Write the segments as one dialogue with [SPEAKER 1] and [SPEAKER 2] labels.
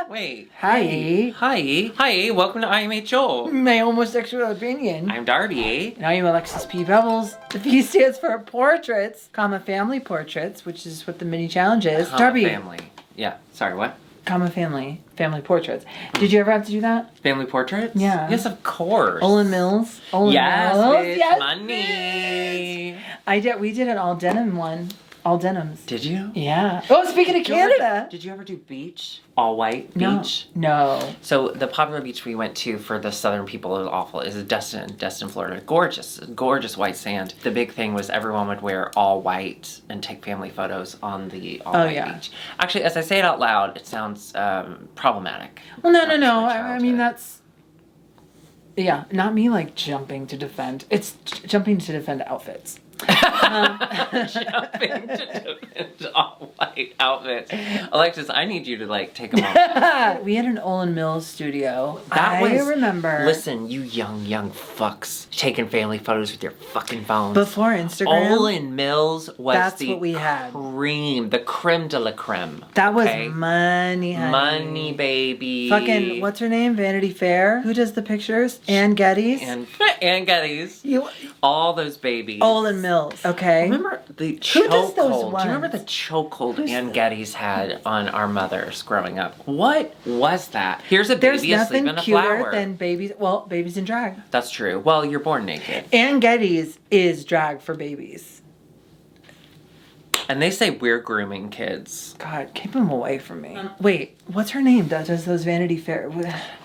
[SPEAKER 1] Hi. Wait.
[SPEAKER 2] Hi.
[SPEAKER 1] Hi. Welcome to IMHO.
[SPEAKER 2] My homosexual opinion.
[SPEAKER 1] I'm Darby.
[SPEAKER 2] And I'm Alexis P. Pebbles. The P stands for portraits, family portraits, which is what the mini challenge is. Darby.
[SPEAKER 1] Family. Yeah. Sorry, what?
[SPEAKER 2] Family portraits. Did you ever have to do that?
[SPEAKER 1] Family portraits?
[SPEAKER 2] Yeah.
[SPEAKER 1] Yes, of course.
[SPEAKER 2] Olin Mills.
[SPEAKER 1] Yes, bitch,
[SPEAKER 2] Yes,
[SPEAKER 1] money.
[SPEAKER 2] bitch. I did. We did an all denim one. All denims.
[SPEAKER 1] Did you?
[SPEAKER 2] Yeah. Oh, speaking of Canada.
[SPEAKER 1] Did you ever do beach? All white
[SPEAKER 2] No.
[SPEAKER 1] beach?
[SPEAKER 2] No.
[SPEAKER 1] So the popular beach we went to for the southern people, it was awful, is Destin, Florida. Gorgeous white sand. The big thing was everyone would wear all white and take family photos on the all white beach. Actually, as I say it out loud, it sounds problematic.
[SPEAKER 2] Well, no. I mean, that's... Yeah, not me like jumping to defend. It's jumping to defend outfits.
[SPEAKER 1] Jumping to defend all white outfits. Alexis, I need you to like take a moment.
[SPEAKER 2] We had an Olin Mills studio.
[SPEAKER 1] I
[SPEAKER 2] remember.
[SPEAKER 1] Listen, you young fucks taking family photos with your fucking phones.
[SPEAKER 2] Before Instagram.
[SPEAKER 1] Olin Mills was
[SPEAKER 2] That's what we had.
[SPEAKER 1] The creme de la creme.
[SPEAKER 2] That was money, honey.
[SPEAKER 1] Money, baby.
[SPEAKER 2] Fucking, what's her name? Vanity Fair? Who does the pictures? Ann Geddes?
[SPEAKER 1] Ann Geddes. All those babies.
[SPEAKER 2] Olin Mills. Okay.
[SPEAKER 1] Remember the chokehold? Do you remember the chokehold Ann Geddes had on our mothers growing up? What was that? Here's a baby asleep in a flower.
[SPEAKER 2] There's nothing cuter than babies. Well, babies in drag.
[SPEAKER 1] That's true. Well, you're born naked.
[SPEAKER 2] Ann Geddes is drag for babies.
[SPEAKER 1] And they say we're grooming kids.
[SPEAKER 2] God, keep them away from me. Wait, what's her name? Does those Vanity Fair?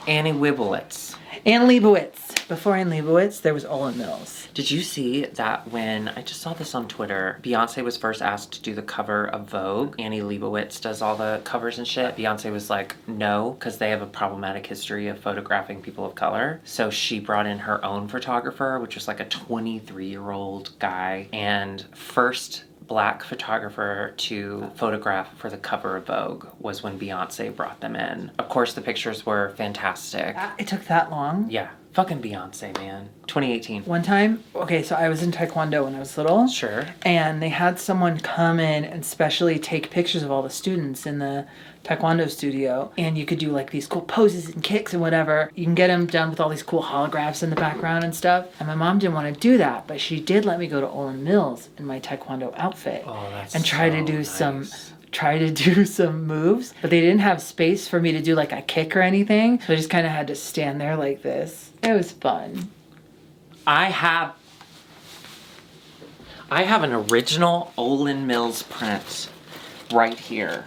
[SPEAKER 1] Annie Wibowitz.
[SPEAKER 2] Ann Leibovitz. Before Ann Leibovitz, there was Olin Mills.
[SPEAKER 1] Did you see that when, I just saw this on Twitter, Beyonce was first asked to do the cover of Vogue. Annie Leibovitz does all the covers and shit. Beyonce was like, no, because they have a problematic history of photographing people of color. So she brought in her own photographer, which was like a 23-year-old guy. And first Black photographer to photograph for the cover of Vogue was when Beyonce brought them in. Of course, the pictures were fantastic.
[SPEAKER 2] It took that long?
[SPEAKER 1] Yeah. Fucking Beyonce, man. 2018.
[SPEAKER 2] One time, so I was in Taekwondo when I was little.
[SPEAKER 1] Sure.
[SPEAKER 2] And they had someone come in and specially take pictures of all the students in the Taekwondo studio. And you could do like these cool poses and kicks and whatever. You can get them done with all these cool holographs in the background and stuff. And my mom didn't want to do that, but she did let me go to Olin Mills in my Taekwondo outfit.
[SPEAKER 1] Oh, that's
[SPEAKER 2] and try to do some moves, but they didn't have space for me to do like a kick or anything. So I just kind of had to stand there like this. It was fun.
[SPEAKER 1] I have an original Olin Mills print right here.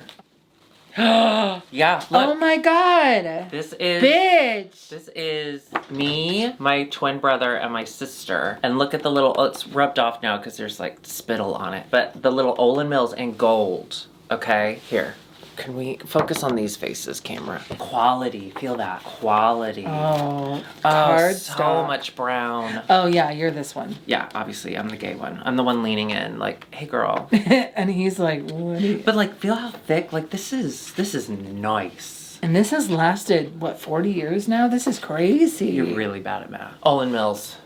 [SPEAKER 1] Yeah, look.
[SPEAKER 2] Oh my God.
[SPEAKER 1] This is...
[SPEAKER 2] Bitch.
[SPEAKER 1] This is me, my twin brother, and my sister. And look at the little... Oh, it's rubbed off now because there's like spittle on it. But the little Olin Mills in gold. Okay, here. Can we focus on these faces, camera? Quality, feel that. Quality.
[SPEAKER 2] Oh,
[SPEAKER 1] so much brown.
[SPEAKER 2] Oh yeah, you're this one.
[SPEAKER 1] Yeah, obviously, I'm the gay one. I'm the one leaning in, like, hey girl.
[SPEAKER 2] And he's like, what?
[SPEAKER 1] But like, feel how thick, like this is nice.
[SPEAKER 2] And this has lasted, what, 40 years now? This is crazy.
[SPEAKER 1] You're really bad at math. Olin Mills.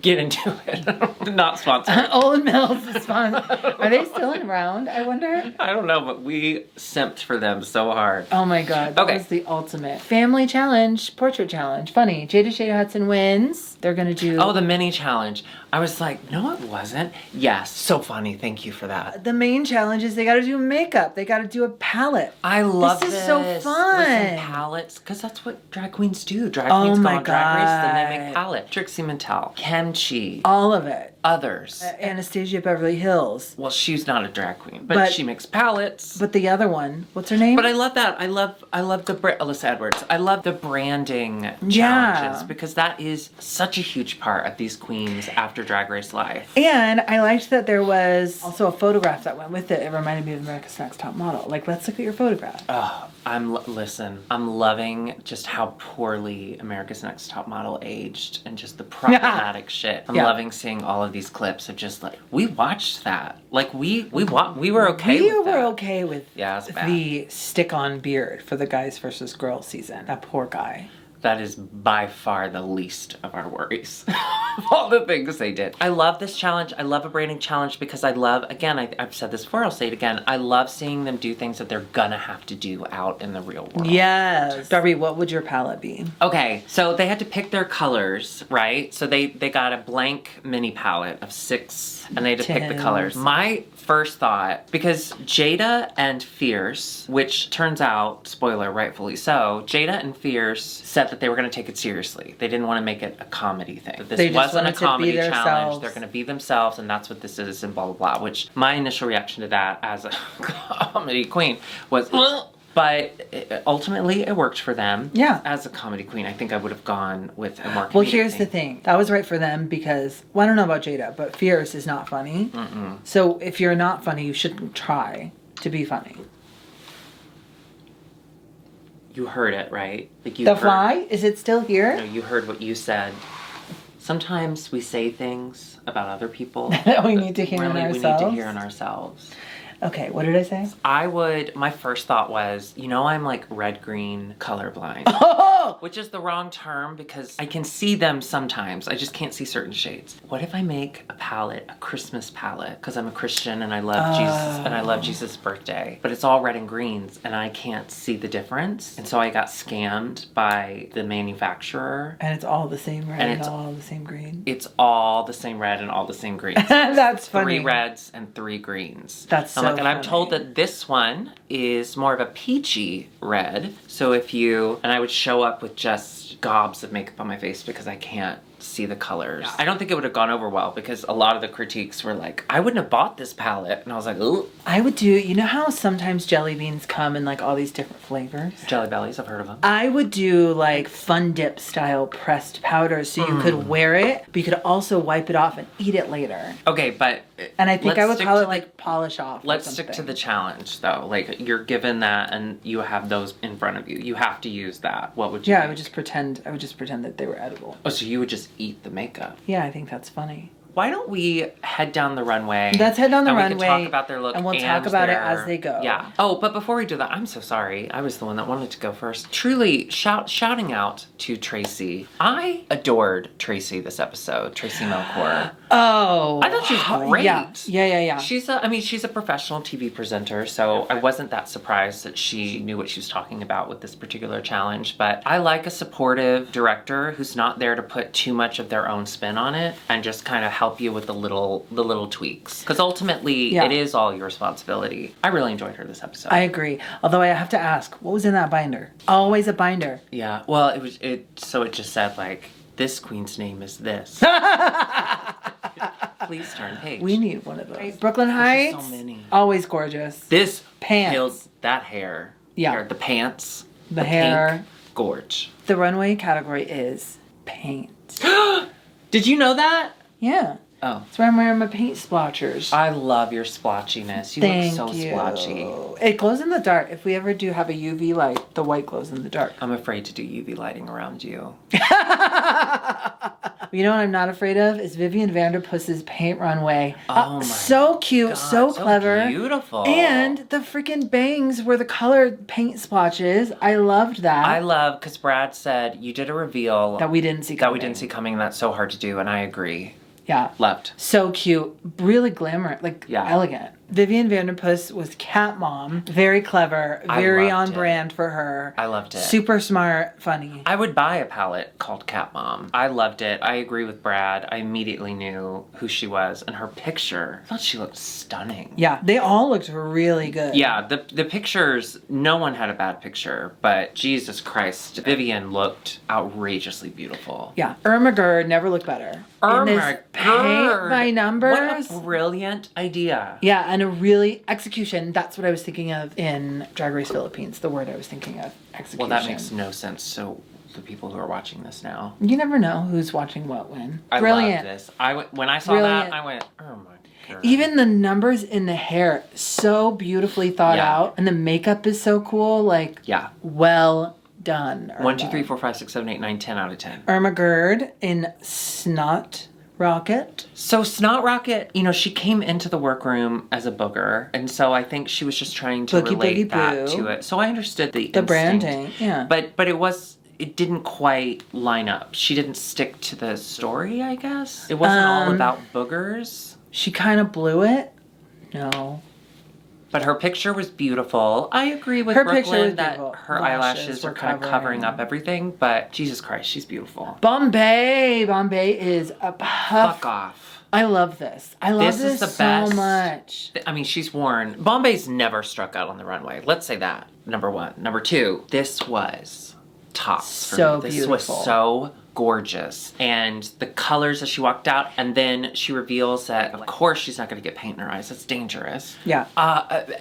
[SPEAKER 1] Get into it. Not sponsored.
[SPEAKER 2] Olin Mills is sponsored. Are they still around, I wonder?
[SPEAKER 1] I don't know, but we simped for them so hard.
[SPEAKER 2] Oh my God, that was the ultimate. Family challenge, portrait challenge. Funny, Jada Hudson wins. They're gonna do...
[SPEAKER 1] Oh, the mini challenge. I was like, no it wasn't. Yes, so funny, thank you for that.
[SPEAKER 2] The main challenge is they gotta do makeup. They gotta do a palette.
[SPEAKER 1] I love this.
[SPEAKER 2] This is so fun.
[SPEAKER 1] Listen, palettes, because that's what drag queens do. Drag queens go on Drag Race, then they make palette. Trixie Mattel. Kimchi.
[SPEAKER 2] All of it.
[SPEAKER 1] Others.
[SPEAKER 2] Anastasia Beverly Hills.
[SPEAKER 1] Well, she's not a drag queen, but she makes palettes.
[SPEAKER 2] But the other one, what's her name?
[SPEAKER 1] But I love that. I love the Alyssa Edwards. I love the branding challenges because that is such a huge part of these queens after Drag Race life.
[SPEAKER 2] And I liked that there was also a photograph that went with it. It reminded me of America's Next Top Model. Like, let's look at your photograph.
[SPEAKER 1] Oh, listen, I'm loving just how poorly America's Next Top Model aged and just the problematic shit. I'm loving seeing all of these clips of just like, we watched that. Like we were okay with that.
[SPEAKER 2] We were okay with
[SPEAKER 1] the
[SPEAKER 2] stick-on beard for the guys versus girls season. That poor guy.
[SPEAKER 1] That is by far the least of our worries. Of all the things they did. I love this challenge. I love a branding challenge because I love, again, I've said this before, I'll say it again. I love seeing them do things that they're gonna have to do out in the real world.
[SPEAKER 2] Yes. Darby, what would your palette be?
[SPEAKER 1] Okay, so they had to pick their colors, right? So they got a blank mini palette of 6, and they had to pick the colors. My first thought, because Jada and Fierce, which turns out, spoiler, rightfully so, Jada and Fierce said that they were going to take it seriously. They didn't want to make it a comedy thing. This wasn't a comedy challenge. They're going to be themselves, and that's what this is, and blah, blah, blah, which my initial reaction to that as a comedy queen was, but ultimately it worked for them.
[SPEAKER 2] Yeah.
[SPEAKER 1] As a comedy queen, I think I would have gone with a more comedic
[SPEAKER 2] Well, here's
[SPEAKER 1] thing.
[SPEAKER 2] the thing. That was right for them because, well, I don't know about Jada, but Fierce is not funny. So if you're not funny, you shouldn't try to be funny.
[SPEAKER 1] You heard it, right? Like you
[SPEAKER 2] The
[SPEAKER 1] heard,
[SPEAKER 2] Fly? Is it still here?
[SPEAKER 1] No, you heard what you said. Sometimes we say things about other people
[SPEAKER 2] That we need to hear in
[SPEAKER 1] really we need
[SPEAKER 2] ourselves?
[SPEAKER 1] to hear in ourselves.
[SPEAKER 2] Okay, what did I say?
[SPEAKER 1] My first thought was, I'm like red-green colorblind.
[SPEAKER 2] Oh!
[SPEAKER 1] Which is the wrong term because I can see them sometimes. I just can't see certain shades. What if I make a palette, a Christmas palette, because I'm a Christian and I love Jesus and I love Jesus' birthday, but it's all red and greens and I can't see the difference. And so I got scammed by the manufacturer.
[SPEAKER 2] And it's all the same red
[SPEAKER 1] And
[SPEAKER 2] and
[SPEAKER 1] it's
[SPEAKER 2] all the same green.
[SPEAKER 1] It's all the same red and all the same greens.
[SPEAKER 2] That's funny.
[SPEAKER 1] 3 reds and 3 greens.
[SPEAKER 2] That's so
[SPEAKER 1] and I'm told that this one is more of a peachy red. So and I would show up with just gobs of makeup on my face because I can't see the colors. I don't think it would have gone over well because a lot of the critiques were like, I wouldn't have bought this palette. And I was like, ooh.
[SPEAKER 2] I would do, you know how sometimes jelly beans come in like all these different flavors?
[SPEAKER 1] Jelly Bellies, I've heard of them.
[SPEAKER 2] I would do like Fun Dip style pressed powder so you could wear it, but you could also wipe it off and eat it later.
[SPEAKER 1] Okay, but...
[SPEAKER 2] And I think I would call it like polish off.
[SPEAKER 1] Let's stick to the challenge though. Like you're given that and you have those in front of you. You have to use that. What would you
[SPEAKER 2] I would just pretend that they were edible.
[SPEAKER 1] Oh, so you would just eat the makeup.
[SPEAKER 2] Yeah, I think that's funny.
[SPEAKER 1] Why don't we head down the runway?
[SPEAKER 2] Let's head down the runway.
[SPEAKER 1] And we can talk about their look.
[SPEAKER 2] And we'll talk about it as they go.
[SPEAKER 1] Yeah. Oh, but before we do that, I'm so sorry. I was the one that wanted to go first. Truly, shouting out to Tracy. I adored Tracy this episode. Tracy Melchior.
[SPEAKER 2] Oh.
[SPEAKER 1] I thought she was great.
[SPEAKER 2] Yeah.
[SPEAKER 1] She's a professional TV presenter, so I wasn't that surprised that she knew what she was talking about with this particular challenge. But I like a supportive director who's not there to put too much of their own spin on it and just kind of help you with the little tweaks. Because ultimately, it is all your responsibility. I really enjoyed her this episode.
[SPEAKER 2] I agree. Although I have to ask, what was in that binder? Always a binder.
[SPEAKER 1] Yeah. Well, it just said like, this queen's name is this. Please turn page.
[SPEAKER 2] We need one of those. Brooklyn Heights.
[SPEAKER 1] So many.
[SPEAKER 2] Always gorgeous.
[SPEAKER 1] This
[SPEAKER 2] pants.
[SPEAKER 1] That hair.
[SPEAKER 2] Yeah.
[SPEAKER 1] The pants.
[SPEAKER 2] The hair.
[SPEAKER 1] Pink, gorge.
[SPEAKER 2] The runway category is paint.
[SPEAKER 1] Did you know that?
[SPEAKER 2] Yeah.
[SPEAKER 1] Oh.
[SPEAKER 2] That's why I'm wearing my paint splotchers.
[SPEAKER 1] I love your splotchiness. You look so splotchy.
[SPEAKER 2] It glows in the dark. If we ever do have a UV light, the white glows in the dark.
[SPEAKER 1] I'm afraid to do UV lighting around you.
[SPEAKER 2] You know what I'm not afraid of? Is Vivian Vanderpuss's paint runway.
[SPEAKER 1] Oh my
[SPEAKER 2] so cute,
[SPEAKER 1] God,
[SPEAKER 2] so clever.
[SPEAKER 1] Beautiful.
[SPEAKER 2] And the freaking bangs were the colored paint splotches. I loved that.
[SPEAKER 1] I love, because Brad said you did a reveal.
[SPEAKER 2] That we didn't see coming.
[SPEAKER 1] And that's so hard to do, and I agree.
[SPEAKER 2] Yeah.
[SPEAKER 1] Loved.
[SPEAKER 2] So cute. Really glamorous. Elegant. Vivian Vanderpuss was Cat Mom. Very clever. Very on brand for her.
[SPEAKER 1] I loved it.
[SPEAKER 2] Super smart. Funny.
[SPEAKER 1] I would buy a palette called Cat Mom. I loved it. I agree with Brad. I immediately knew who she was. And her picture, I thought she looked stunning.
[SPEAKER 2] Yeah. They all looked really good.
[SPEAKER 1] Yeah. The pictures, no one had a bad picture. But Jesus Christ, Vivian looked outrageously beautiful.
[SPEAKER 2] Yeah. Irma Gerd never looked better.
[SPEAKER 1] Irma
[SPEAKER 2] Paint by numbers.
[SPEAKER 1] What a brilliant idea.
[SPEAKER 2] Yeah, and a really execution. That's what I was thinking of in Drag Race Philippines. The word I was thinking of. Execution.
[SPEAKER 1] Well, that makes no sense. So the people who are watching this now.
[SPEAKER 2] You never know who's watching what when.
[SPEAKER 1] I
[SPEAKER 2] Brilliant.
[SPEAKER 1] love this. When I saw that, I went, oh my God.
[SPEAKER 2] Even the numbers in the hair, so beautifully thought out. And the makeup is so cool. Like, well done. Irma.
[SPEAKER 1] 1, 2, 3, 4, 5, 6, 7, 8, 9, 10 out of 10.
[SPEAKER 2] Irma Gerd in Snot Rocket.
[SPEAKER 1] So Snot Rocket, she came into the workroom as a booger, and so I think she was just trying to relate that to it. So I understood the instinct.
[SPEAKER 2] Branding, yeah.
[SPEAKER 1] But it was it didn't quite line up. She didn't stick to the story, I guess. It wasn't all about boogers.
[SPEAKER 2] She kind of blew it. No.
[SPEAKER 1] But her picture was beautiful. I agree with
[SPEAKER 2] Her picture
[SPEAKER 1] Brooklyn
[SPEAKER 2] was
[SPEAKER 1] that
[SPEAKER 2] beautiful.
[SPEAKER 1] her
[SPEAKER 2] Lashes
[SPEAKER 1] eyelashes
[SPEAKER 2] were
[SPEAKER 1] are kind of covering up everything, but Jesus Christ, she's beautiful.
[SPEAKER 2] Bombae is a puff.
[SPEAKER 1] Fuck off.
[SPEAKER 2] I love this. I love
[SPEAKER 1] This is the
[SPEAKER 2] so
[SPEAKER 1] best.
[SPEAKER 2] much.
[SPEAKER 1] I mean, she's worn... Bombay's never struck out on the runway. Let's say that. Number one. Number two, this was tops for
[SPEAKER 2] So
[SPEAKER 1] me. This
[SPEAKER 2] beautiful.
[SPEAKER 1] was so gorgeous. And the colors as she walked out, and then she reveals that, of course, she's not going to get paint in her eyes. That's dangerous.
[SPEAKER 2] Yeah.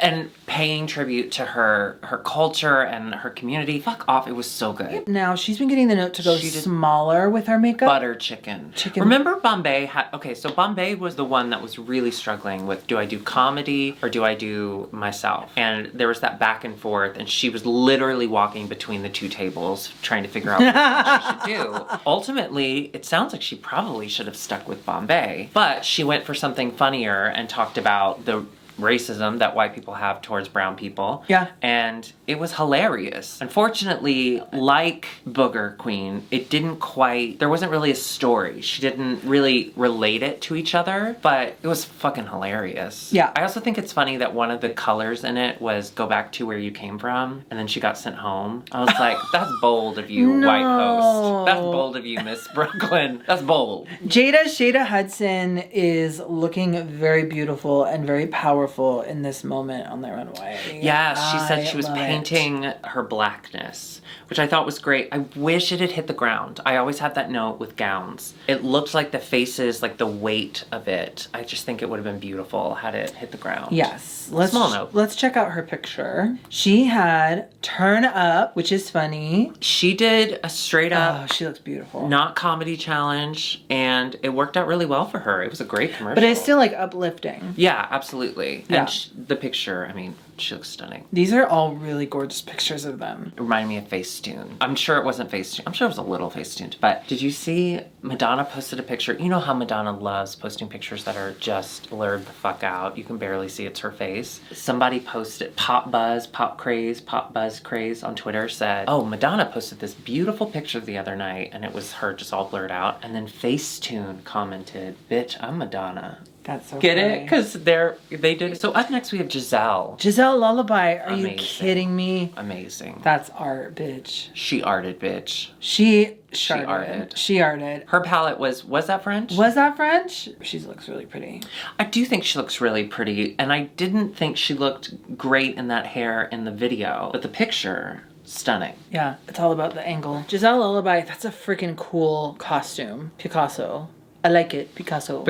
[SPEAKER 1] And paying tribute to her culture and her community. Fuck off. It was so good.
[SPEAKER 2] Now, she's been getting the note to go
[SPEAKER 1] She did-
[SPEAKER 2] smaller with her makeup.
[SPEAKER 1] Butter chicken. Remember Bombay had... Okay, so Bombay was the one that was really struggling with, do I do comedy or do I do myself? And there was that back and forth, and she was literally walking between the two tables trying to figure out what she should do. Ultimately, it sounds like she probably should have stuck with Bombay, but she went for something funnier and talked about the racism that white people have towards brown people.
[SPEAKER 2] Yeah.
[SPEAKER 1] And it was hilarious. Unfortunately, like Booger Queen, it didn't quite, there wasn't really a story. She didn't really relate it to each other, but it was fucking hilarious.
[SPEAKER 2] Yeah.
[SPEAKER 1] I also think it's funny that one of the colors in it was go back to where you came from, and then she got sent home. I was like, that's bold of you,
[SPEAKER 2] No.
[SPEAKER 1] white host. That's bold of you, Miss Brooklyn. That's bold.
[SPEAKER 2] Shada Hudson is looking very beautiful and very powerful in this moment on the runway.
[SPEAKER 1] Yeah, she said she was
[SPEAKER 2] love it.
[SPEAKER 1] painting her blackness, which I thought was great. I wish it had hit the ground. I always had that note with gowns. It looked like the faces, like the weight of it. I just think it would have been beautiful had it hit the ground.
[SPEAKER 2] Yes.
[SPEAKER 1] Small note.
[SPEAKER 2] Let's check out her picture. She had Turn Up, which is funny.
[SPEAKER 1] She did a straight
[SPEAKER 2] Oh,
[SPEAKER 1] up,
[SPEAKER 2] she looks beautiful.
[SPEAKER 1] not comedy challenge, and it worked out really well for her. It was a great commercial.
[SPEAKER 2] But it's still like uplifting.
[SPEAKER 1] Yeah, absolutely.
[SPEAKER 2] Yeah.
[SPEAKER 1] And the picture, I mean, she looks stunning.
[SPEAKER 2] These are all really gorgeous pictures of them.
[SPEAKER 1] It reminded me of Facetune. I'm sure it wasn't Facetune. I'm sure it was a little Facetuned. But did you see Madonna posted a picture? You know how Madonna loves posting pictures that are just blurred the fuck out. You can barely see it's her face. Somebody posted, Pop Buzz Craze on Twitter said, oh, Madonna posted this beautiful picture the other night, and it was her just all blurred out. And then Facetune commented, bitch, I'm Madonna.
[SPEAKER 2] That's so
[SPEAKER 1] Get
[SPEAKER 2] funny.
[SPEAKER 1] it? Because they did. So up next we have Giselle.
[SPEAKER 2] Giselle Lullaby, are you
[SPEAKER 1] Amazing.
[SPEAKER 2] kidding me?
[SPEAKER 1] Amazing.
[SPEAKER 2] That's art, bitch.
[SPEAKER 1] She arted, bitch.
[SPEAKER 2] She
[SPEAKER 1] arted.
[SPEAKER 2] She arted.
[SPEAKER 1] Her palette was that French?
[SPEAKER 2] Was that French? She looks really pretty.
[SPEAKER 1] I do think she looks really pretty, and I didn't think she looked great in that hair in the video, but the picture, stunning.
[SPEAKER 2] Yeah, it's all about the angle. Giselle Lullaby, that's a freaking cool costume. Picasso. I like it. Picasso.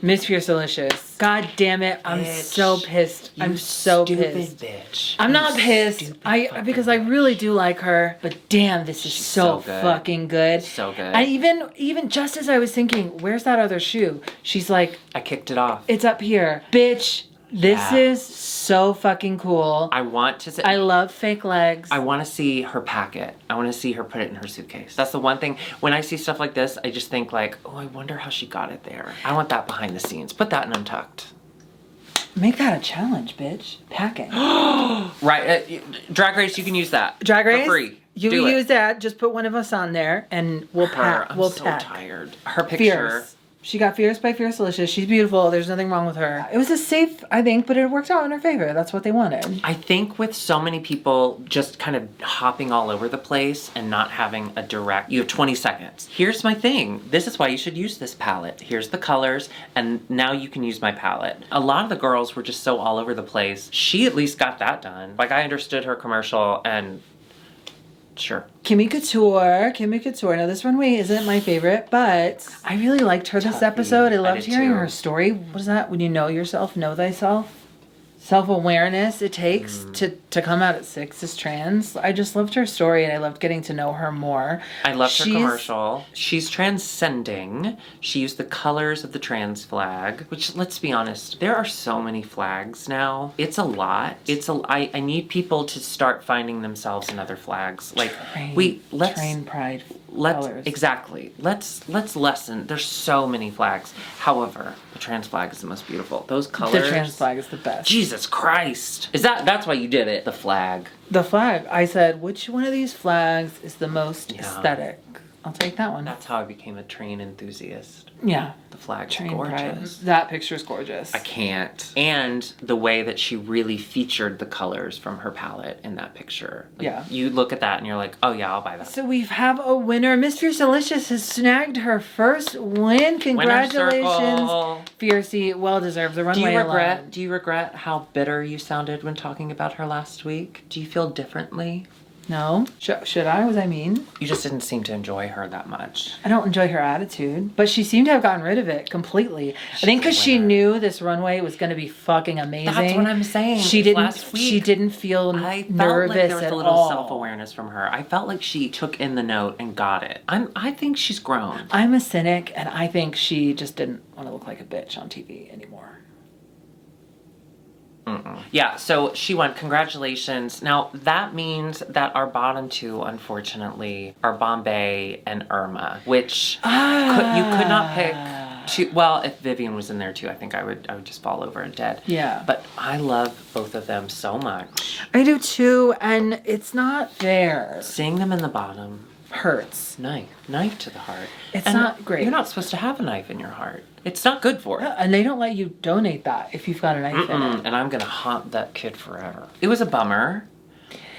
[SPEAKER 2] Miss Fierce Delicious. God damn it. I'm
[SPEAKER 1] Bitch.
[SPEAKER 2] so pissed. I'm so pissed.
[SPEAKER 1] Bitch.
[SPEAKER 2] I'm not
[SPEAKER 1] You
[SPEAKER 2] pissed.
[SPEAKER 1] stupid
[SPEAKER 2] Because
[SPEAKER 1] fucking
[SPEAKER 2] I really do like her. But damn, this is
[SPEAKER 1] She's
[SPEAKER 2] so
[SPEAKER 1] so good.
[SPEAKER 2] fucking good.
[SPEAKER 1] So good.
[SPEAKER 2] I even just as I was thinking, where's that other shoe? She's like,
[SPEAKER 1] I kicked it off.
[SPEAKER 2] it's up here. Bitch, this
[SPEAKER 1] Yeah.
[SPEAKER 2] is so fucking cool.
[SPEAKER 1] I want to say...
[SPEAKER 2] I love fake legs.
[SPEAKER 1] I want to see her pack it. I want to see her put it in her suitcase. That's the one thing. When I see stuff like this, I just think like, oh, I wonder how she got it there. I want that behind the scenes. Put that in Untucked.
[SPEAKER 2] Make that a challenge, bitch. Packing.
[SPEAKER 1] Right. Drag Race, you can use that.
[SPEAKER 2] Drag Race?
[SPEAKER 1] For free.
[SPEAKER 2] You
[SPEAKER 1] Do it.
[SPEAKER 2] use that. Just put one of us on there and we'll pack.
[SPEAKER 1] I'm
[SPEAKER 2] We'll
[SPEAKER 1] so
[SPEAKER 2] pack.
[SPEAKER 1] tired. Her picture...
[SPEAKER 2] Fierce. She got Fierce by Fierce Delicious. She's beautiful. There's nothing wrong with her. It was a safe, I think, but it worked out in her favor. That's what they wanted.
[SPEAKER 1] I think with so many people just kind of hopping all over the place and not having a direct, you have 20 seconds. Here's my thing. This is why you should use this palette. Here's the colors, and now you can use my palette. A lot of the girls were just so all over the place. She at least got that done. Like, I understood her commercial, and sure.
[SPEAKER 2] Kimmy Couture. Now, this runway isn't my favorite, but I really liked her this
[SPEAKER 1] Tuffy.
[SPEAKER 2] episode. I loved
[SPEAKER 1] did
[SPEAKER 2] hearing
[SPEAKER 1] too.
[SPEAKER 2] her story. What is that? When you know yourself, know thyself? Self-awareness it takes to come out at 6 as trans. I just loved her story and I loved getting to know her more.
[SPEAKER 1] I loved her
[SPEAKER 2] She's-
[SPEAKER 1] commercial. She's transcending. She used the colors of the trans flag, which, let's be honest, there are so many flags now. It's a lot. I need people to start finding themselves in other flags. Like,
[SPEAKER 2] Train
[SPEAKER 1] let's
[SPEAKER 2] pride colors.
[SPEAKER 1] Exactly. Let's lessen. There's so many flags. However, the trans flag is the most beautiful. Those colors.
[SPEAKER 2] The trans flag is the best.
[SPEAKER 1] Jesus Christ. That's why you did it. The flag.
[SPEAKER 2] The flag. I said, which one of these flags is the most aesthetic? I'll take that one.
[SPEAKER 1] That's how I became a train enthusiast.
[SPEAKER 2] Yeah.
[SPEAKER 1] The flag's
[SPEAKER 2] Train
[SPEAKER 1] gorgeous.
[SPEAKER 2] pride. That picture's gorgeous.
[SPEAKER 1] I can't. And the way that she really featured the colors from her palette in that picture. Like,
[SPEAKER 2] yeah.
[SPEAKER 1] You look at that and you're like, oh yeah, I'll buy that.
[SPEAKER 2] So we have a winner. Miss Fierce Delicious has snagged her first win. Congratulations, Fiercey. Well deserved. The runway alone.
[SPEAKER 1] Do you regret how bitter you sounded when talking about her last week? Do you feel differently?
[SPEAKER 2] No. Should I? Was I mean?
[SPEAKER 1] You just didn't seem to enjoy her that much.
[SPEAKER 2] I don't enjoy her attitude, but she seemed to have gotten rid of it completely. I think because she knew this runway was going to be fucking amazing.
[SPEAKER 1] That's what I'm saying.
[SPEAKER 2] She didn't feel nervous at all.
[SPEAKER 1] I felt like there was a little self-awareness from her. I felt like she took in the note and got it. I think she's grown.
[SPEAKER 2] I'm a cynic, and I think she just didn't want to look like a bitch on TV anymore.
[SPEAKER 1] Yeah, so she won. Congratulations. Now, that means that our bottom two, unfortunately, are Bombay and Irma, which you could not pick two. Well, if Vivian was in there too, I think I would just fall over and dead.
[SPEAKER 2] Yeah.
[SPEAKER 1] But I love both of them so much.
[SPEAKER 2] I do too, and it's not fair.
[SPEAKER 1] Seeing them in the bottom
[SPEAKER 2] hurts.
[SPEAKER 1] Knife to the heart.
[SPEAKER 2] It's not great.
[SPEAKER 1] You're not supposed to have a knife in your heart. It's not good for it.
[SPEAKER 2] Yeah, and they don't let you donate that if you've got a knife in it.
[SPEAKER 1] And I'm gonna haunt that kid forever. It was a bummer.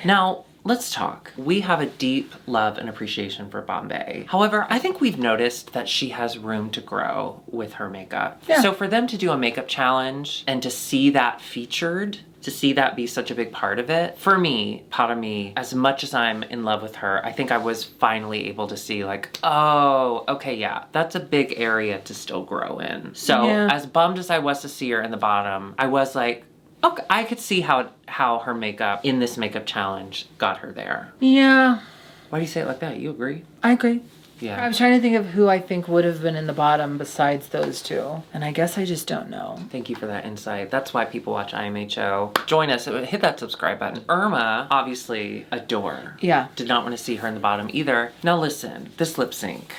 [SPEAKER 1] Now, let's talk. We have a deep love and appreciation for Bombay. However, I think we've noticed that she has room to grow with her makeup.
[SPEAKER 2] Yeah.
[SPEAKER 1] So for them to do a makeup challenge and to see that featured, to see that be such a big part of it, for me, part of me, as much as I'm in love with her, I think I was finally able to see like, oh, okay, yeah, that's a big area to still grow in. So as bummed as I was to see her in the bottom, I was like, okay, I could see how her makeup in this makeup challenge got her there.
[SPEAKER 2] Yeah.
[SPEAKER 1] Why do you say it like that? You agree?
[SPEAKER 2] I agree.
[SPEAKER 1] Yeah.
[SPEAKER 2] I was trying to think of who I think would have been in the bottom besides those two. And I guess I just don't know.
[SPEAKER 1] Thank you for that insight. That's why people watch IMHO. Join us. Hit that subscribe button. Irma, obviously, adore.
[SPEAKER 2] Yeah.
[SPEAKER 1] Did not want to see her in the bottom either. Now listen, this lip sync.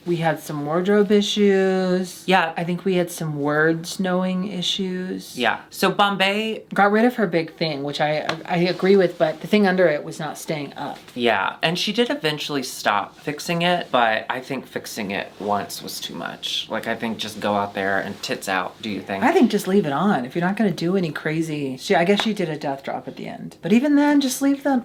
[SPEAKER 2] We had some wardrobe issues.
[SPEAKER 1] Yeah.
[SPEAKER 2] I think we had some words knowing issues.
[SPEAKER 1] Yeah. So Bombay
[SPEAKER 2] got rid of her big thing, which I agree with, but the thing under it was not staying up.
[SPEAKER 1] Yeah. And she did eventually stop fixing it, but I think fixing it once was too much. Like, I think just go out there and tits out, do you think?
[SPEAKER 2] I think just leave it on. If you're not going to do any crazy... I guess she did a death drop at the end. But even then, just leave the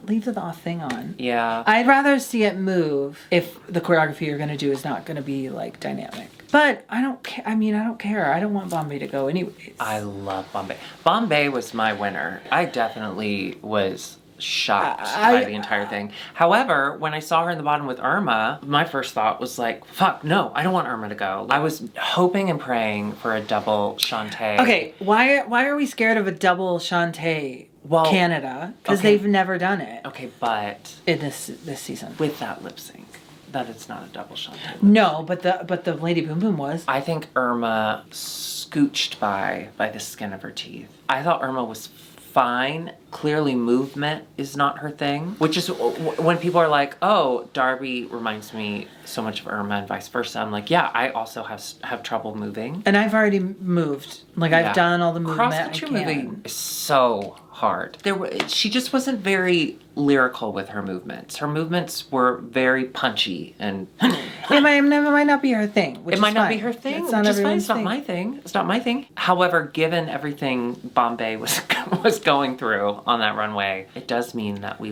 [SPEAKER 2] thing on.
[SPEAKER 1] Yeah.
[SPEAKER 2] I'd rather see it move if the choreography you're going to do is not going to be like dynamic. But I don't care. I mean, I don't care. I don't want Bombay to go anyways.
[SPEAKER 1] I love Bombay. Bombay was my winner. I definitely was shocked by the entire thing. However, when I saw her in the bottom with Irma, my first thought was like, fuck, no, I don't want Irma to go. I was hoping and praying for a double Shantae.
[SPEAKER 2] Okay, why are we scared of a double Shantae? Well, Canada, because they've never done it.
[SPEAKER 1] Okay, but
[SPEAKER 2] in this season
[SPEAKER 1] with that lip sync. That it's not a double Shantae.
[SPEAKER 2] No, but the Lady Boom Boom was.
[SPEAKER 1] I think Irma scooched by the skin of her teeth. I thought Irma was fine. Clearly movement is not her thing, which is when people are like, oh, Darby reminds me so much of Irma and vice versa. I'm like, yeah, I also have trouble moving.
[SPEAKER 2] And I've already moved. Like, I've done all the movement
[SPEAKER 1] Cross-country moving is so hard. She just wasn't very lyrical with her movements. Her movements were very punchy and
[SPEAKER 2] it might not be her thing.
[SPEAKER 1] It might not be her thing. It's not everyone's thing. It's not my thing. It's not my thing. However, given everything Bombay was going through on that runway, it does mean that we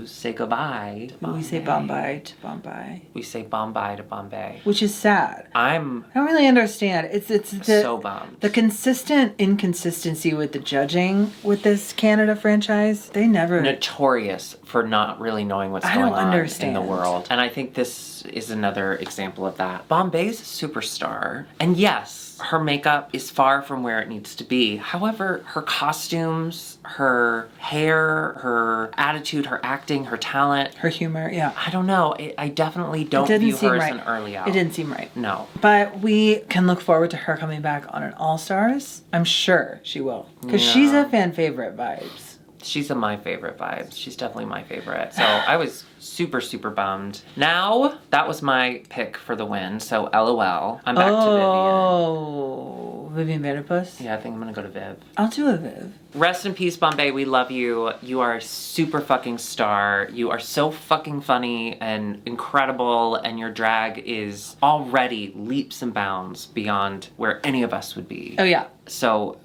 [SPEAKER 1] say goodbye to Bombay.
[SPEAKER 2] We say Bombay to Bombay.
[SPEAKER 1] We say Bombay to Bombay.
[SPEAKER 2] Which is sad.
[SPEAKER 1] I
[SPEAKER 2] don't really understand. It's
[SPEAKER 1] so bummed.
[SPEAKER 2] The consistent inconsistency with the judging with this Canada franchise. They never...
[SPEAKER 1] Notorious for not really knowing what's going on in the world. And I think this is another example of that. Bombay's a superstar. And yes, her makeup is far from where it needs to be. However, her costumes, her hair, her attitude, her acting, her talent.
[SPEAKER 2] Her humor, yeah.
[SPEAKER 1] I don't know. I definitely don't view her as an early out.
[SPEAKER 2] It didn't seem right.
[SPEAKER 1] No.
[SPEAKER 2] But we can look forward to her coming back on an All-Stars. I'm sure she will. Because she's a fan favorite vibes.
[SPEAKER 1] She's my favorite vibes. She's definitely my favorite. So I was super, super bummed. Now, that was my pick for the win. So LOL. I'm back to Vivian.
[SPEAKER 2] Oh, Vivian Vanderpuss?
[SPEAKER 1] Yeah, I think I'm gonna go to Viv.
[SPEAKER 2] I'll do a Viv.
[SPEAKER 1] Rest in peace, Bombay. We love you. You are a super fucking star. You are so fucking funny and incredible, and your drag is already leaps and bounds beyond where any of us would be.
[SPEAKER 2] Oh, yeah.
[SPEAKER 1] So,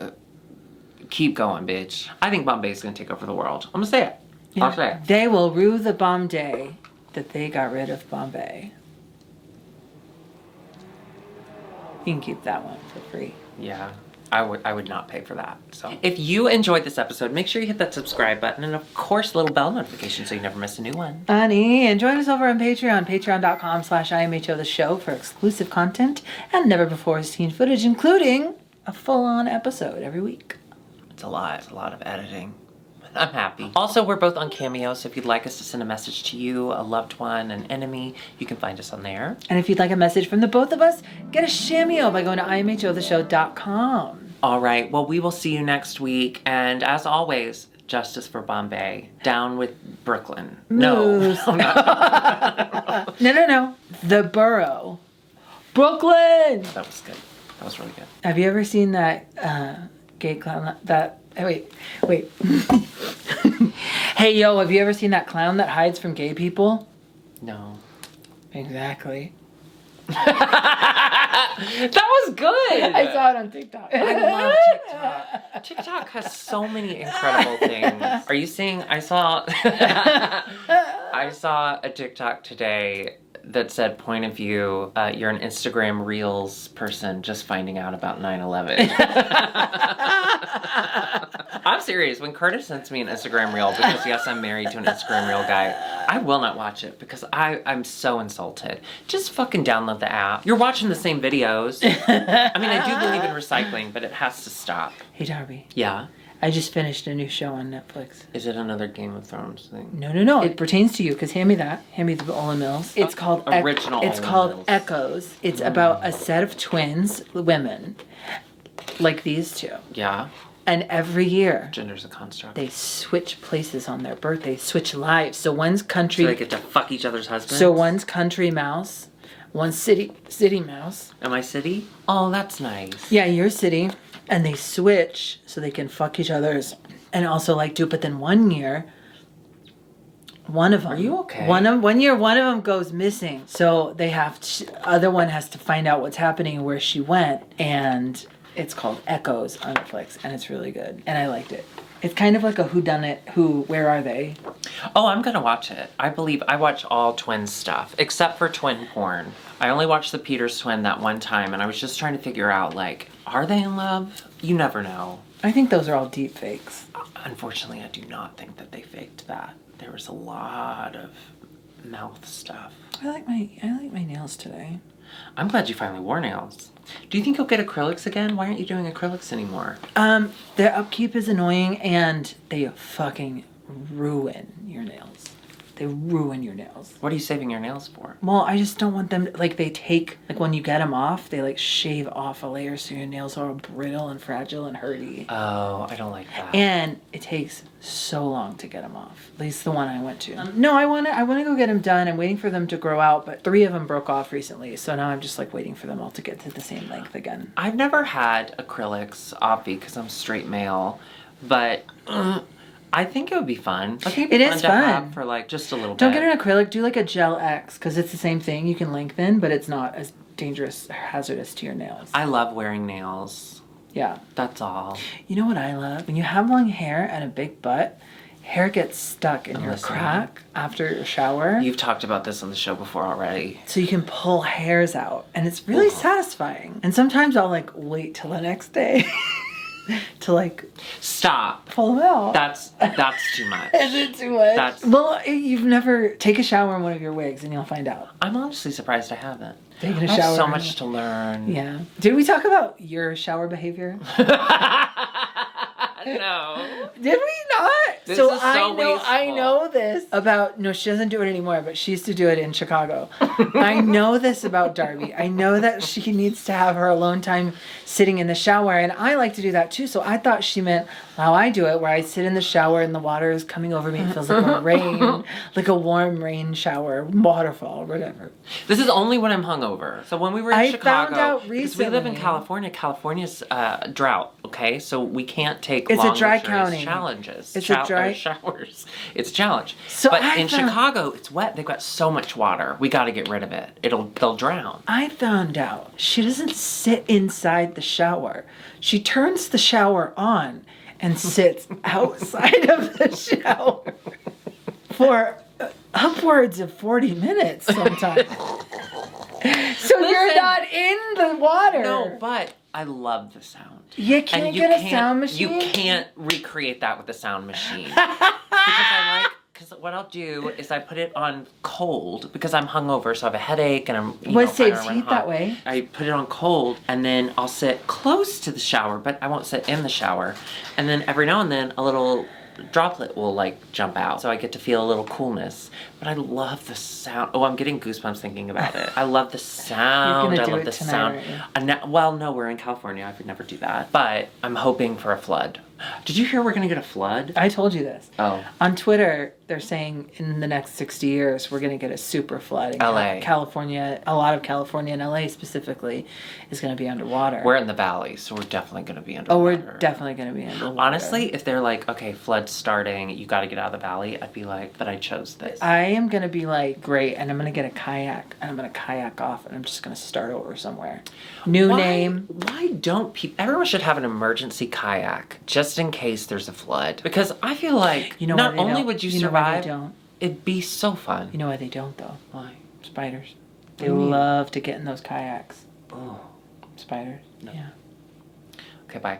[SPEAKER 1] keep going, bitch. I think Bombay's gonna take over the world. I'm gonna say it.
[SPEAKER 2] Yeah.
[SPEAKER 1] I'll say it.
[SPEAKER 2] They will rue the bomb day that they got rid of Bombay. You can keep that one for free.
[SPEAKER 1] Yeah. I would not pay for that. So if you enjoyed this episode, make sure you hit that subscribe button and of course little bell notification so you never miss a new one.
[SPEAKER 2] Honey, and join us over on Patreon, patreon.com/IMHOtheSHOW for exclusive content and never before seen footage, including a full-on episode every week.
[SPEAKER 1] It's a lot of editing. I'm happy. Also, we're both on Cameo, so if you'd like us to send a message to you, a loved one, an enemy, you can find us on there.
[SPEAKER 2] And if you'd like a message from the both of us, get a Cameo by going to IMHOtheSHOW.com.
[SPEAKER 1] All right, well, we will see you next week. And as always, justice for Bombay. Down with Brooklyn.
[SPEAKER 2] Moose.
[SPEAKER 1] No.
[SPEAKER 2] No. The borough. Brooklyn!
[SPEAKER 1] That was good. That was really good.
[SPEAKER 2] Have you ever seen that gay clown that... Wait. Hey, yo, have you ever seen that clown that hides from gay people?
[SPEAKER 1] No.
[SPEAKER 2] Exactly.
[SPEAKER 1] That was good.
[SPEAKER 2] I saw it on TikTok.
[SPEAKER 1] I love TikTok. TikTok has so many incredible things. Are you seeing? I saw a TikTok today that said, point of view, you're an Instagram Reels person just finding out about 9/11. I'm serious. When Curtis sends me an Instagram Reel, because yes, I'm married to an Instagram Reel guy, I will not watch it because I'm so insulted. Just fucking download the app. You're watching the same videos. I mean, I do believe in recycling, but it has to stop.
[SPEAKER 2] Hey, Darby.
[SPEAKER 1] Yeah?
[SPEAKER 2] I just finished a new show on Netflix.
[SPEAKER 1] Is it another Game of Thrones thing?
[SPEAKER 2] No. It pertains to you, because hand me that. Hand me the Ola Mills. It's called...
[SPEAKER 1] Original
[SPEAKER 2] It's
[SPEAKER 1] Ola
[SPEAKER 2] called
[SPEAKER 1] Mills.
[SPEAKER 2] Echoes. It's about a set of twins, women, like these two.
[SPEAKER 1] Yeah?
[SPEAKER 2] And every year,
[SPEAKER 1] Gender's a construct.
[SPEAKER 2] they switch places on their birthday, switch lives. So one's country...
[SPEAKER 1] So they get to fuck each other's husbands?
[SPEAKER 2] So one's country mouse, one's city mouse.
[SPEAKER 1] Am I city? Oh, that's nice.
[SPEAKER 2] Yeah, you're city. And they switch so they can fuck each other's and also like do it. But then one year, one of them...
[SPEAKER 1] Are you okay?
[SPEAKER 2] One year, one of them goes missing. So they have other one has to find out what's happening, where she went. And it's called Echoes on Netflix. And it's really good. And I liked it. It's kind of like a whodunit, where are they?
[SPEAKER 1] Oh, I'm gonna watch it. I believe I watch all twin stuff, except for twin porn. I only watched the Peters twin that one time, and I was just trying to figure out, like, are they in love? You never know.
[SPEAKER 2] I think those are all deep fakes.
[SPEAKER 1] Unfortunately, I do not think that they faked that. There was a lot of mouth stuff.
[SPEAKER 2] I like my nails today.
[SPEAKER 1] I'm glad you finally wore nails. Do you think you'll get acrylics again? Why aren't you doing acrylics anymore?
[SPEAKER 2] Their upkeep is annoying, and they fucking ruin your nails. They ruin your nails.
[SPEAKER 1] What are you saving your nails for?
[SPEAKER 2] Well, I just don't want them, like, they take, like, when you get them off, they, like, shave off a layer so your nails are all brittle and fragile and hurty.
[SPEAKER 1] Oh, I don't like that.
[SPEAKER 2] And it takes so long to get them off. At least the one I went to. No, I want to go get them done. I'm waiting for them to grow out, but 3 of them broke off recently, so now I'm just, like, waiting for them all to get to the same length again.
[SPEAKER 1] I've never had acrylics, obvi, because I'm straight male, but I think it would be fun. I think
[SPEAKER 2] It
[SPEAKER 1] it'd be
[SPEAKER 2] is
[SPEAKER 1] to
[SPEAKER 2] fun.
[SPEAKER 1] have for like just a little
[SPEAKER 2] Don't
[SPEAKER 1] bit.
[SPEAKER 2] get an acrylic, do like a Gel X, because it's the same thing. You can lengthen, but it's not as dangerous or hazardous to your nails.
[SPEAKER 1] I love wearing nails.
[SPEAKER 2] Yeah.
[SPEAKER 1] That's all.
[SPEAKER 2] You know what I love? When you have long hair and a big butt, hair gets stuck in your
[SPEAKER 1] listening.
[SPEAKER 2] crack after your shower.
[SPEAKER 1] You've talked about this on the show before already.
[SPEAKER 2] So you can pull hairs out, and it's really satisfying. And sometimes I'll like wait till the next day to like
[SPEAKER 1] Stop.
[SPEAKER 2] pull them out.
[SPEAKER 1] That's too much.
[SPEAKER 2] Is it too much?
[SPEAKER 1] That's-
[SPEAKER 2] Well, you've never take a shower in one of your wigs, and you'll find out.
[SPEAKER 1] I'm honestly surprised I haven't.
[SPEAKER 2] Taking
[SPEAKER 1] I
[SPEAKER 2] a
[SPEAKER 1] have
[SPEAKER 2] shower.
[SPEAKER 1] so
[SPEAKER 2] in-
[SPEAKER 1] much to learn.
[SPEAKER 2] Yeah. Did we talk about your shower behavior?
[SPEAKER 1] No.
[SPEAKER 2] Did we not?
[SPEAKER 1] This
[SPEAKER 2] so
[SPEAKER 1] is so
[SPEAKER 2] I
[SPEAKER 1] wasteful.
[SPEAKER 2] know this about, no, she doesn't do it anymore, but she used to do it in Chicago. I know this about Darby. I know that she needs to have her alone time sitting in the shower, and I like to do that too. So I thought she meant how I do it, where I sit in the shower and the water is coming over me. It feels like a rain, like a warm rain shower, waterfall, whatever.
[SPEAKER 1] This is only when I'm hungover. So when we were in
[SPEAKER 2] I
[SPEAKER 1] Chicago,
[SPEAKER 2] found out
[SPEAKER 1] because we live in
[SPEAKER 2] recently.
[SPEAKER 1] California, California's drought. Okay, so we can't take
[SPEAKER 2] It's a
[SPEAKER 1] long
[SPEAKER 2] dry
[SPEAKER 1] luxurious
[SPEAKER 2] county.
[SPEAKER 1] challenges.
[SPEAKER 2] It's a dry-
[SPEAKER 1] showers. It's a challenge.
[SPEAKER 2] So
[SPEAKER 1] but
[SPEAKER 2] I
[SPEAKER 1] in
[SPEAKER 2] found-
[SPEAKER 1] Chicago, it's wet. They've got so much water. We got to get rid of it. They'll drown.
[SPEAKER 2] I found out she doesn't sit inside the shower. She turns the shower on and sits outside of the shower for upwards of 40 minutes sometimes. So you're
[SPEAKER 1] Listen.
[SPEAKER 2] not in the water.
[SPEAKER 1] No, but I love the sound.
[SPEAKER 2] You can't get a sound machine?
[SPEAKER 1] You can't recreate that with a sound machine. Because what I'll do is I put it on cold because I'm hungover, so I have a headache and I'm.
[SPEAKER 2] What saves
[SPEAKER 1] I don't run
[SPEAKER 2] heat
[SPEAKER 1] hot.
[SPEAKER 2] that way?
[SPEAKER 1] I put it on cold and then I'll sit close to the shower, but I won't sit in the shower. And then every now and then a little droplet will like jump out, so I get to feel a little coolness. But I love the sound. Oh, I'm getting goosebumps thinking about it. I love the sound.
[SPEAKER 2] You're
[SPEAKER 1] I
[SPEAKER 2] gonna do
[SPEAKER 1] love
[SPEAKER 2] it
[SPEAKER 1] the
[SPEAKER 2] tonight,
[SPEAKER 1] sound.
[SPEAKER 2] aren't you?
[SPEAKER 1] Well, no, we're in California. I could never do that. But I'm hoping for a flood. Did you hear we're gonna get a flood?
[SPEAKER 2] I told you this.
[SPEAKER 1] Oh.
[SPEAKER 2] On Twitter, they're saying in the next 60 years, we're going to get a super flood in
[SPEAKER 1] LA.
[SPEAKER 2] California. A lot of California and LA specifically is going to be underwater.
[SPEAKER 1] We're in the valley, so we're definitely going to be
[SPEAKER 2] Oh,
[SPEAKER 1] underwater.
[SPEAKER 2] we're definitely going to be underwater.
[SPEAKER 1] Honestly, if they're like, okay, flood's starting, you got to get out of the valley, I'd be like, but I chose this.
[SPEAKER 2] I am going to be like, great, and I'm going to get a kayak, and I'm going to kayak off, and I'm just going to start over somewhere. New name.
[SPEAKER 1] Why don't people? Everyone should have an emergency kayak just in case there's a flood. Because I feel like
[SPEAKER 2] You know why
[SPEAKER 1] not
[SPEAKER 2] they
[SPEAKER 1] only
[SPEAKER 2] don't?
[SPEAKER 1] would you
[SPEAKER 2] You know why they
[SPEAKER 1] survive,
[SPEAKER 2] don't?
[SPEAKER 1] it'd be so fun.
[SPEAKER 2] You know why they don't, though?
[SPEAKER 1] Why?
[SPEAKER 2] Spiders.
[SPEAKER 1] What
[SPEAKER 2] They
[SPEAKER 1] do you mean?
[SPEAKER 2] love to get in those kayaks.
[SPEAKER 1] Oh.
[SPEAKER 2] Spiders.
[SPEAKER 1] No.
[SPEAKER 2] Yeah.
[SPEAKER 1] Okay, bye.